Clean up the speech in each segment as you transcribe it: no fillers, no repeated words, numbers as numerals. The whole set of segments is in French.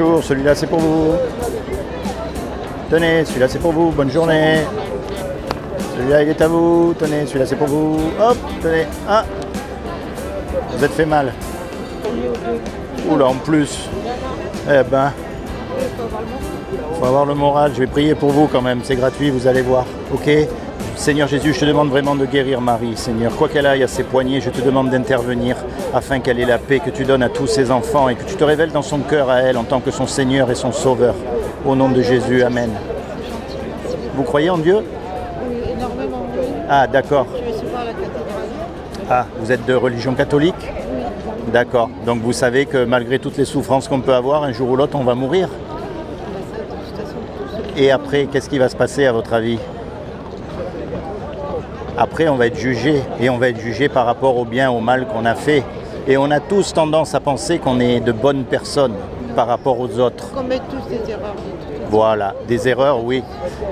bonjour, celui-là c'est pour vous. Tenez, celui-là c'est pour vous, bonne journée. Celui-là il est à vous, tenez, celui-là c'est pour vous. Hop, tenez, ah. Vous êtes fait mal. Oula, en plus. Eh ben, faut avoir le moral, je vais prier pour vous quand même, c'est gratuit, vous allez voir, ok? Seigneur Jésus, je te demande vraiment de guérir Marie, Seigneur. Quoi qu'elle aille à ses poignets, je te demande d'intervenir afin qu'elle ait la paix que tu donnes à tous ses enfants et que tu te révèles dans son cœur à elle en tant que son Seigneur et son Sauveur. Au nom de Jésus, Amen. Vous croyez en Dieu? Oui, énormément, oui. Ah, d'accord. Je vais souvent à la cathédrale. Ah, vous êtes de religion catholique? Oui. D'accord. Donc vous savez que malgré toutes les souffrances qu'on peut avoir, un jour ou l'autre, on va mourir. Et après, qu'est-ce qui va se passer à votre avis? Après, on va être jugé, et on va être jugé par rapport au bien, au mal qu'on a fait. Et on a tous tendance à penser qu'on est de bonnes personnes par rapport aux autres. Qu'on met tous des erreurs. Voilà, des erreurs, oui.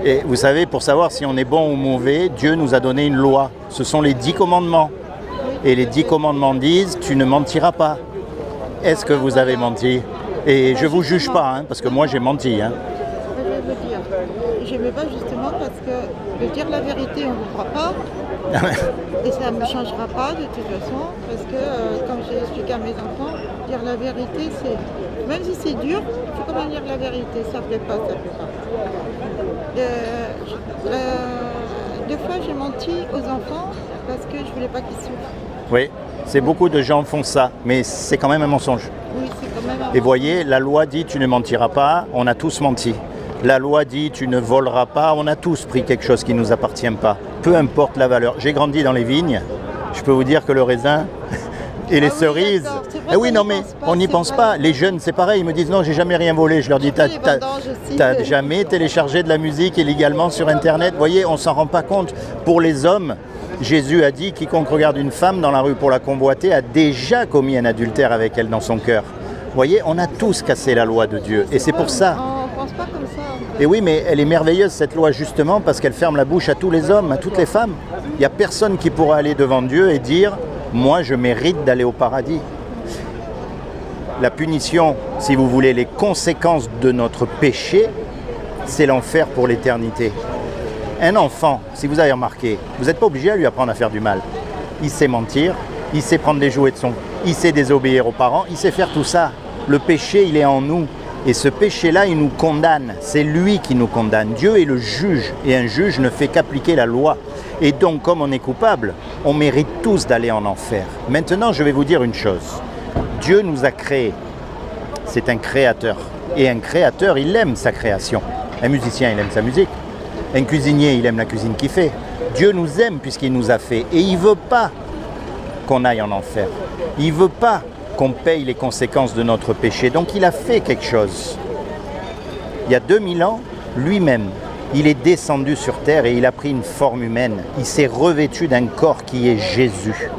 Et vous savez, pour savoir si on est bon ou mauvais, Dieu nous a donné une loi. Ce sont les 10 commandements. Et les 10 commandements disent, tu ne mentiras pas. Est-ce que vous avez menti? Et je ne vous juge pas, hein, parce que moi j'ai menti. Hein. Je vais vous dire, j'aimais pas justement parce que de dire la vérité, on ne le croit pas. Et ça ne me changera pas de toute façon, parce que comme j'ai expliqué à mes enfants, dire la vérité, c'est même si c'est dur, il faut quand même dire la vérité. Ça ne plaît pas, ça ne plaît pas. Deux fois, j'ai menti aux enfants parce que je ne voulais pas qu'ils souffrent. Oui, c'est beaucoup de gens font ça, mais c'est quand même un mensonge. Oui, c'est quand même un Et voyez, la loi dit tu ne mentiras pas, on a tous menti. La loi dit tu ne voleras pas, on a tous pris quelque chose qui ne nous appartient pas. Peu importe la valeur. J'ai grandi dans les vignes, je peux vous dire que le raisin et les cerises... Eh oui, non mais on n'y pense pas. Les jeunes, c'est pareil, ils me disent non, j'ai jamais rien volé. Je leur dis, t'as jamais téléchargé de la musique illégalement sur Internet? Vous voyez, on s'en rend pas compte. Pour les hommes, Jésus a dit, quiconque regarde une femme dans la rue pour la convoiter a déjà commis un adultère avec elle dans son cœur. Vous voyez, on a tous cassé la loi de Dieu. Et c'est pour ça... On pense pas comme ça. Et oui, mais elle est merveilleuse cette loi justement parce qu'elle ferme la bouche à tous les hommes, à toutes les femmes. Il n'y a personne qui pourra aller devant Dieu et dire « moi je mérite d'aller au paradis ». La punition, si vous voulez, les conséquences de notre péché, c'est l'enfer pour l'éternité. Un enfant, si vous avez remarqué, vous n'êtes pas obligé à lui apprendre à faire du mal. Il sait mentir, il sait prendre des jouets de son... Il sait désobéir aux parents, il sait faire tout ça. Le péché, il est en nous. Et ce péché-là, il nous condamne. C'est lui qui nous condamne. Dieu est le juge. Et un juge ne fait qu'appliquer la loi. Et donc, comme on est coupable, on mérite tous d'aller en enfer. Maintenant, je vais vous dire une chose. Dieu nous a créés. C'est un créateur. Et un créateur, il aime sa création. Un musicien, il aime sa musique. Un cuisinier, il aime la cuisine qu'il fait. Dieu nous aime puisqu'il nous a fait. Et il ne veut pas qu'on aille en enfer. Il ne veut pas qu'on paye les conséquences de notre péché. Donc il a fait quelque chose. Il y a 2000 ans, lui-même, il est descendu sur terre et il a pris une forme humaine. Il s'est revêtu d'un corps qui est Jésus.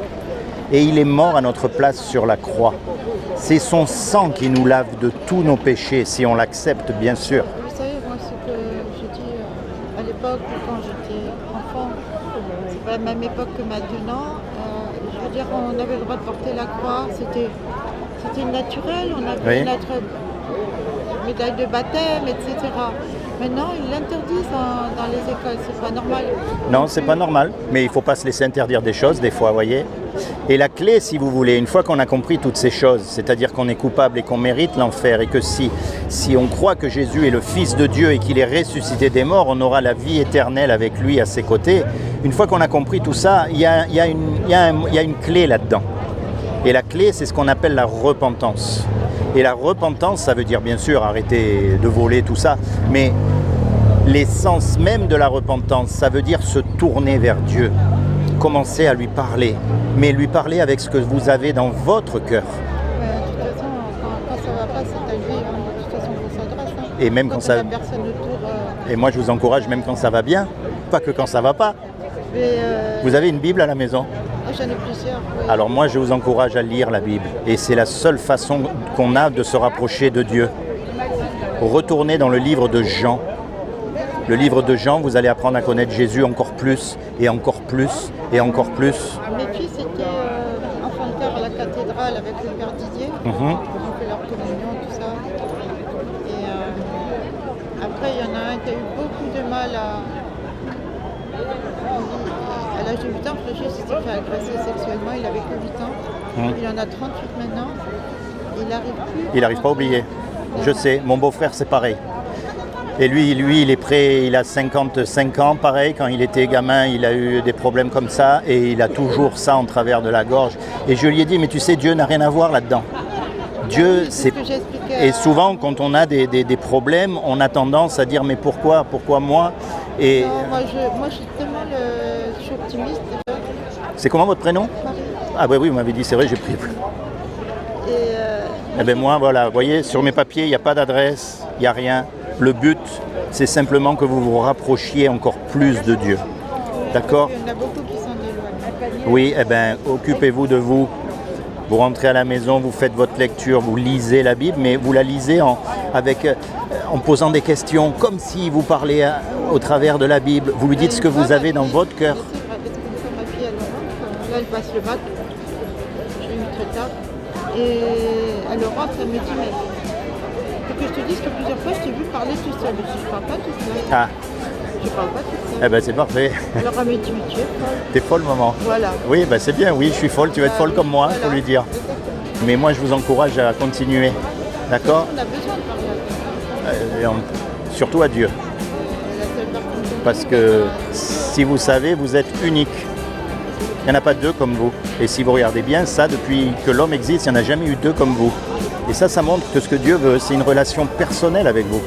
Et il est mort à notre place sur la croix. C'est son sang qui nous lave de tous nos péchés, si on l'accepte, bien sûr. Vous savez, moi, ce que j'ai dit à l'époque, quand j'étais enfant, c'est pas la même époque que maintenant. Je veux dire, on avait le droit de porter la croix, c'était naturel, on avait notre médaille de baptême, etc. Maintenant, ils l'interdisent dans les écoles, c'est pas normal. Non, c'est pas normal, mais il ne faut pas se laisser interdire des choses, des fois, vous voyez. Et la clé, si vous voulez, une fois qu'on a compris toutes ces choses, c'est-à-dire qu'on est coupable et qu'on mérite l'enfer, et que si on croit que Jésus est le Fils de Dieu et qu'il est ressuscité des morts, on aura la vie éternelle avec lui à ses côtés. Une fois qu'on a compris tout ça, il y a une clé là-dedans. Et la clé, c'est ce qu'on appelle la repentance. Et la repentance, ça veut dire bien sûr arrêter de voler, tout ça, mais l'essence même de la repentance, ça veut dire se tourner vers Dieu, commencer à lui parler, mais lui parler avec ce que vous avez dans votre cœur. Ouais, de toute façon, quand ça va pas, c'est à lui, de toute façon, qu'on s'adresse. Et même quand ça... la personne autour, Et moi, je vous encourage même quand ça va bien, pas que quand ça va pas. mais, Vous avez une Bible à la maison? j'en ai plusieurs. Oui. Alors moi, je vous encourage à lire la Bible. Et c'est la seule façon qu'on a de se rapprocher de Dieu. Retournez dans le livre de Jean. Le livre de Jean, vous allez apprendre à connaître Jésus encore plus, et encore plus, et encore plus. Mes filles, c'était enfant de cœur à la cathédrale avec le père Didier. Ils ont fait leur communion, tout ça. qui a eu beaucoup de mal à l'âge de 8 ans, Fréjus s'était fait agresser sexuellement, il avait que 8 ans. Il en a 38 maintenant. Il n'arrive plus. Il n'arrive pas à oublier. Je sais, mon beau-frère c'est pareil. Et lui, il est prêt, il a 55 ans, pareil, quand il était gamin, il a eu des problèmes comme ça et il a toujours ça en travers de la gorge. Et je lui ai dit, mais tu sais, Dieu n'a rien à voir là-dedans. Dieu, c'est... Et souvent, quand on a des problèmes, on a tendance à dire, mais pourquoi moi et... Non, moi je suis tellement je suis optimiste. C'est comment votre prénom? Marie. Ah oui, vous m'avez dit, c'est vrai, j'ai pris. Eh bien moi, voilà, vous voyez, sur mes papiers, il n'y a pas d'adresse, il n'y a rien. Le but, c'est simplement que vous vous rapprochiez encore plus de Dieu. D'accord? Il y en a beaucoup qui s'en éloignent. Oui, eh bien, occupez-vous de vous. Vous rentrez à la maison, vous faites votre lecture, vous lisez la Bible, mais vous la lisez en posant des questions, comme si vous parlez au travers de la Bible. Vous lui dites ce que vous avez dans votre cœur. C'est vrai, parce que comme ma fille, elle rentre, là elle passe le bac, je l'ai eu très tard, et elle rentre, elle me dit, mais faut que je te dise que plusieurs fois je t'ai vu parler tout seul. Je dis, je parle pas tout seul. Ah, Je parle pas tout seul. eh ben c'est parfait. Alors elle me dit, mais tu es folle. T'es folle, maman. Voilà. Oui, ben c'est bien, oui, je suis folle, tu vas être folle comme moi, il faut lui dire. Exactement. Mais moi, je vous encourage à continuer. D'accord? On a besoin de parler à Dieu. Surtout à Dieu. La seule personne Parce que si vous savez, vous êtes unique. Il n'y en a pas deux comme vous. Et si vous regardez bien, ça, depuis que l'homme existe, il n'y en a jamais eu deux comme vous. Et ça montre que ce que Dieu veut, c'est une relation personnelle avec vous.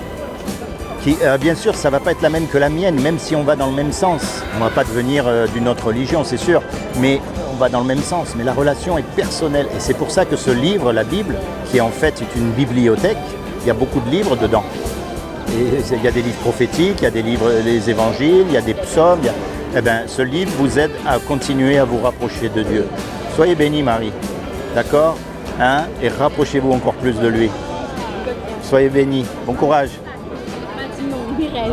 Qui, bien sûr, ça ne va pas être la même que la mienne, même si on va dans le même sens. On ne va pas devenir d'une autre religion, c'est sûr, mais on va dans le même sens. Mais la relation est personnelle. Et c'est pour ça que ce livre, la Bible, qui en fait est une bibliothèque, il y a beaucoup de livres dedans. Et il y a des livres prophétiques, il y a des livres, les évangiles, il y a des psaumes. Eh bien, ce livre vous aide à continuer à vous rapprocher de Dieu. Soyez bénis, Marie. D'accord? Hein? Et rapprochez-vous encore plus de lui. Soyez bénis. Bon courage. Mireille.